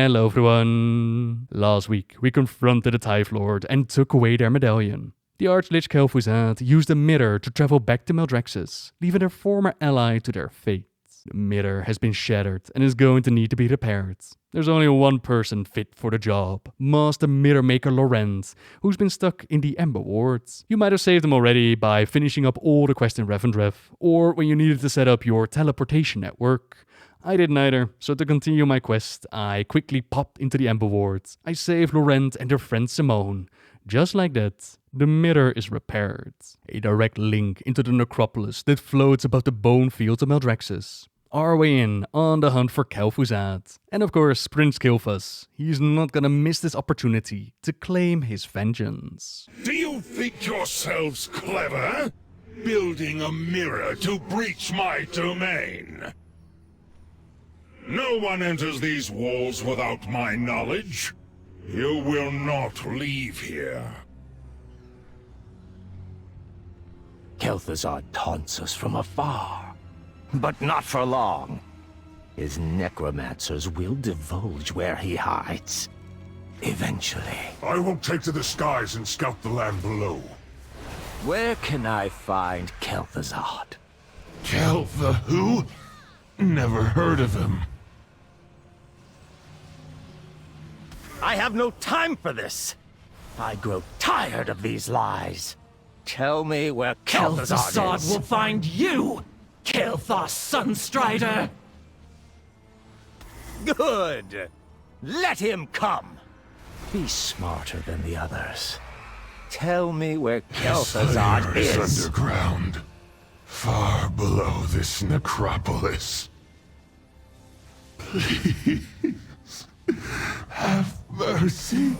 Hello everyone! Last week we confronted the Tithe Lord and took away their medallion. The Arch-Lich Kel'thuzad used the Mirror to travel back to Maldraxxus, leaving their former ally to their fate. The Mirror has been shattered and is going to need to be repaired. There's only one person fit for the job, Master Mirror Maker Laurent, who's been stuck in the Ember Wards. You might have saved him already by finishing up all the quests in Revendreth, or when you needed to set up your teleportation network. I didn't either, so to continue my quest, I quickly popped into the Ember Wards. I saved Laurent and their friend Simone. Just like that, the mirror is repaired. A direct link into the necropolis that floats above the bone fields of Maldraxxus. Our way in, on the hunt for Kel'thuzad. And of course, Prince Kael'thas. He's not gonna miss this opportunity to claim his vengeance. Do you think yourselves clever? Building a mirror to breach my domain? No one enters these walls without my knowledge. You will not leave here. Kel'thuzad taunts us from afar, but not for long. His necromancers will divulge where he hides. Eventually. I will take to the skies and scout the land below. Where can I find Kel'thuzad? Who? Never heard of him. I have no time for this. I grow tired of these lies. Tell me where Kel'thuzad is. will find you, Kael'thas Sunstrider! Good. Let him come. Be smarter than the others. Tell me where Kel'thuzad is. Underground, far below this necropolis. Please, have mercy.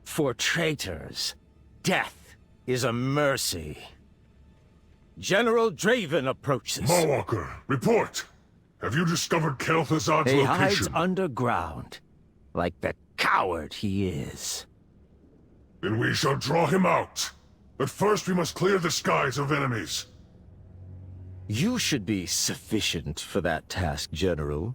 For traitors, death is a mercy. General Draven approaches. Mawwalker, report. Have you discovered Kel'Thuzad's He location? hides underground, like the coward he is. Then we shall draw him out. But first we must clear the skies of enemies. You should be sufficient for that task, General.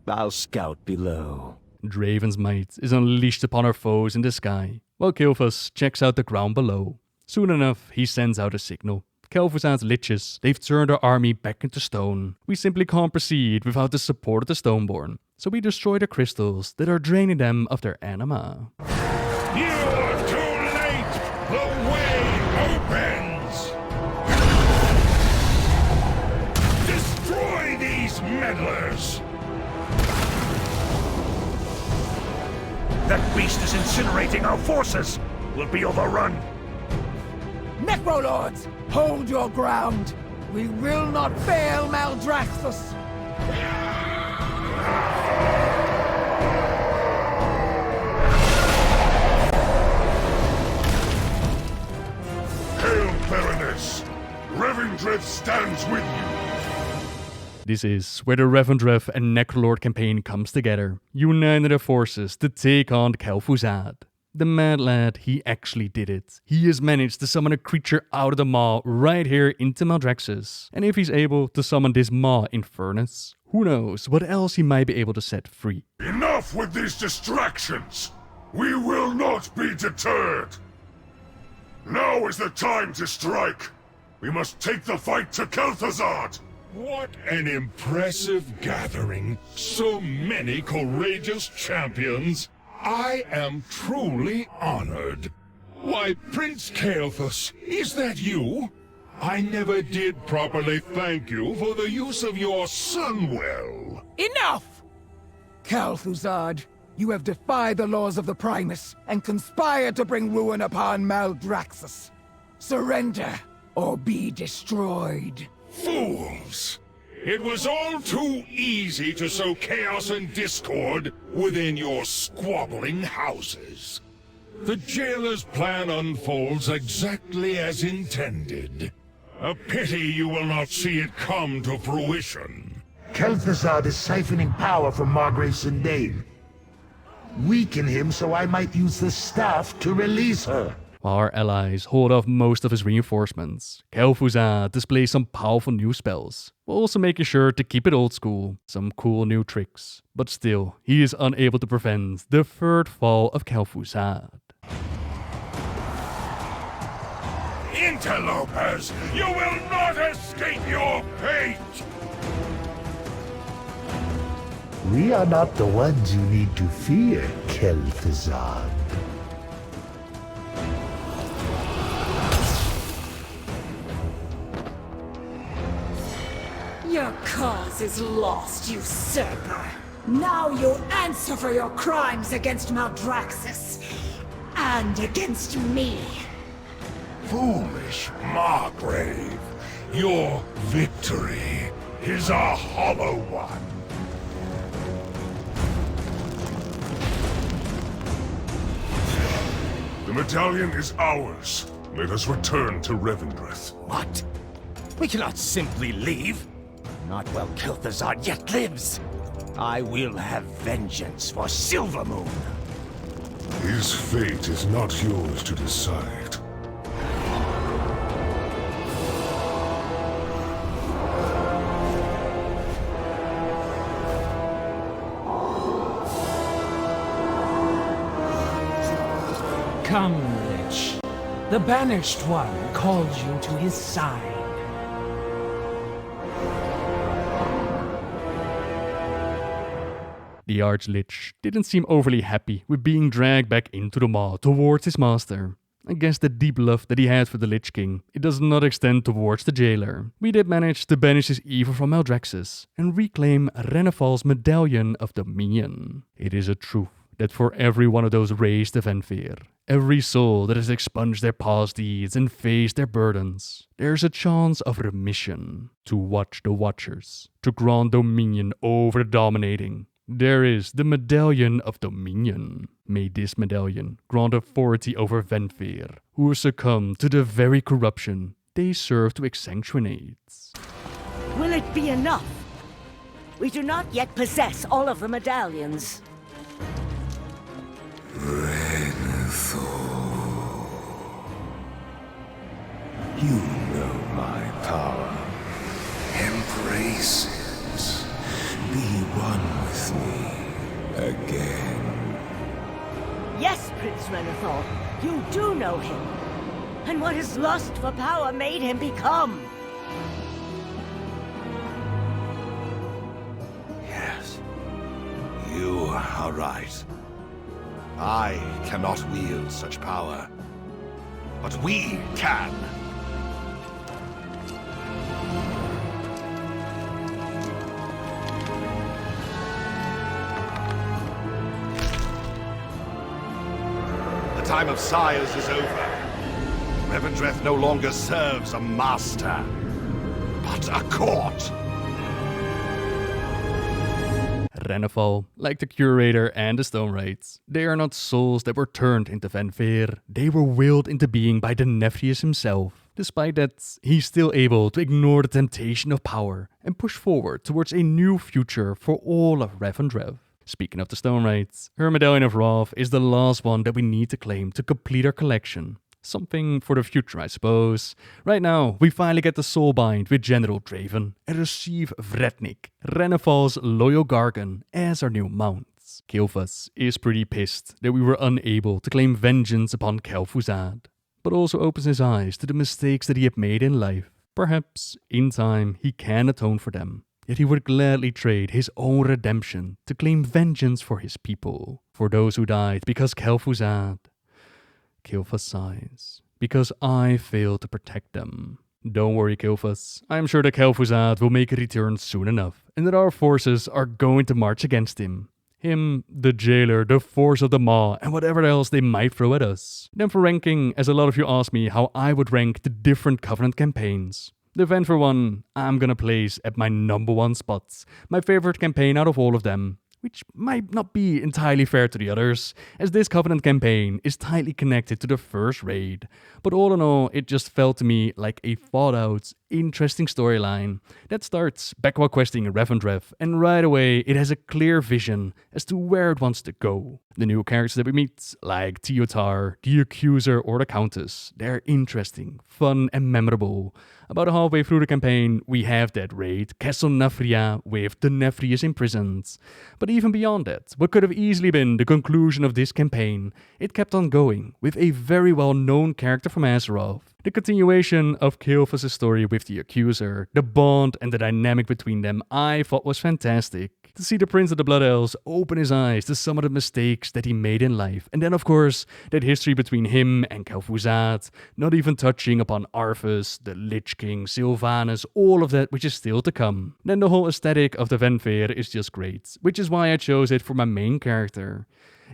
I'll scout below. Draven's might is unleashed upon our foes in the sky, while Kael'thas checks out the ground below. Soon enough, he sends out a signal. Kel'Thuzad's liches, they've turned our army back into stone. We simply can't proceed without the support of the Stoneborn, so we destroy the crystals that are draining them of their anima. You are too late! The way opens! Destroy these meddlers! That beast is incinerating our forces! We'll be overrun! Necrolords, hold your ground! We will not fail Maldraxxus! Hail, Baroness! Revendreth stands with you! This is where the Revendreth and Necrolord campaign comes together, uniting their forces to take on Kel'thuzad. The mad lad, he actually did it. He has managed to summon a creature out of the maw right here into Maldraxxus. And if he's able to summon this maw infernus, who knows what else he might be able to set free. Enough with these distractions! We will not be deterred! Now is the time to strike! We must take the fight to Kel'thuzad! What an impressive gathering! So many courageous champions! I am truly honored. Why, Prince Kael'thas, is that you? I never did properly thank you for the use of your Sunwell. Enough! Kel'thuzad, you have defied the laws of the Primus and conspired to bring ruin upon Maldraxxus. Surrender, or be destroyed. Fools! It was all too easy to sow chaos and discord within your squabbling houses. The jailer's plan unfolds exactly as intended. A pity you will not see it come to fruition. Kel'thuzad is siphoning power from Margrave Sindane. Weaken him so I might use the staff to release her. While our allies hold off most of his reinforcements, Kel'thuzad displays some powerful new spells, while also making sure to keep it old school, some cool new tricks. But still, he is unable to prevent the third fall of Kel'thuzad. Interlopers, you will not escape your fate! We are not the ones you need to fear, Kel'thuzad. Your cause is lost, usurper. Now you'll answer for your crimes against Maldraxxus and against me. Foolish Margrave, your victory is a hollow one. The medallion is ours. Let us return to Revendreth. What? We cannot simply leave. Not while Kel'thuzad yet lives. I will have vengeance for Silvermoon. His fate is not yours to decide. Come, Lich. The Banished One calls you to his side. The Arch-Lich didn't seem overly happy with being dragged back into the maw towards his master. I guess the deep love that he had for the Lich King, it does not extend towards the jailer. We did manage to banish his evil from Maldraxxus and reclaim Renethal's Medallion of Dominion. It is a truth that for every one of those raised to Venthyr, every soul that has expunged their past deeds and faced their burdens, there's a chance of remission. To watch the Watchers, to grant dominion over the dominating. There is the Medallion of Dominion. May this medallion grant authority over Venthyr, who will succumb to the very corruption they serve to exsanguinate. Will it be enough? We do not yet possess all of the medallions. Renethal. You know my power. Embrace it. Be one with me again. Yes, Prince Renethal, you do know him. And what his lust for power made him become. Yes, you are right. I cannot wield such power, but we can. The time of sires is over. Revendreth no longer serves a master, but a court. Renethal, like the Curator and the Stone Wraiths, they are not souls that were turned into Venthyr, they were willed into being by Denathrius himself. Despite that, he's still able to ignore the temptation of power and push forward towards a new future for all of Revendreth. Speaking of the Stone Wraiths, her Medallion of Wrath is the last one that we need to claim to complete our collection. Something for the future, I suppose. Right now, we finally get the Soulbind with General Draven and receive Vretnik, Renethal's loyal Gargan, as our new mounts. Kael'thas is pretty pissed that we were unable to claim vengeance upon Kel'thuzad, but also opens his eyes to the mistakes that he had made in life. Perhaps, in time, he can atone for them. Yet he would gladly trade his own redemption to claim vengeance for his people, for those who died because Kel'thuzad. Kael'thas sighs, because I failed to protect them. Don't worry, Kael'thas. I'm sure that Kel'thuzad will make a return soon enough, and that our forces are going to march against him. Him, the jailer, the force of the maw, and whatever else they might throw at us. Then for ranking, as a lot of you asked me how I would rank the different Covenant campaigns. The Venthyr one, I'm gonna place at my number one spot. My favorite campaign out of all of them. Which might not be entirely fair to the others, as this Covenant campaign is tightly connected to the first raid. But all in all, it just felt to me like a thought-out, interesting storyline that starts back while questing Revendreth, and right away it has a clear vision as to where it wants to go. The new characters that we meet, like Teotar, the Accuser or the Countess, they're interesting, fun and memorable. About halfway through the campaign, we have that raid, Castle Nafria, with Denathrius imprisoned. But even beyond that, what could have easily been the conclusion of this campaign, it kept on going, with a very well-known character from Azeroth. The continuation of Kael'thas' story with the Accuser, the bond and the dynamic between them, I thought was fantastic. To see the Prince of the Blood Elves open his eyes to some of the mistakes that he made in life. And then of course, that history between him and Kel'thuzad, not even touching upon Arthas, the Lich King, Sylvanas, all of that which is still to come. Then the whole aesthetic of the Venthyr is just great, which is why I chose it for my main character.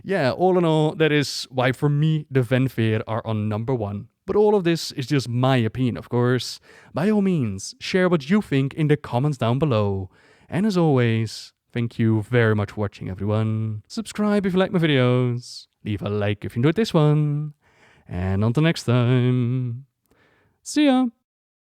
Yeah, all in all, that is why for me the Venthyr are on number 1. But all of this is just my opinion, of course. By all means, share what you think in the comments down below. And as always, thank you very much for watching, everyone. Subscribe if you like my videos. Leave a like if you enjoyed this one. And until next time, see ya!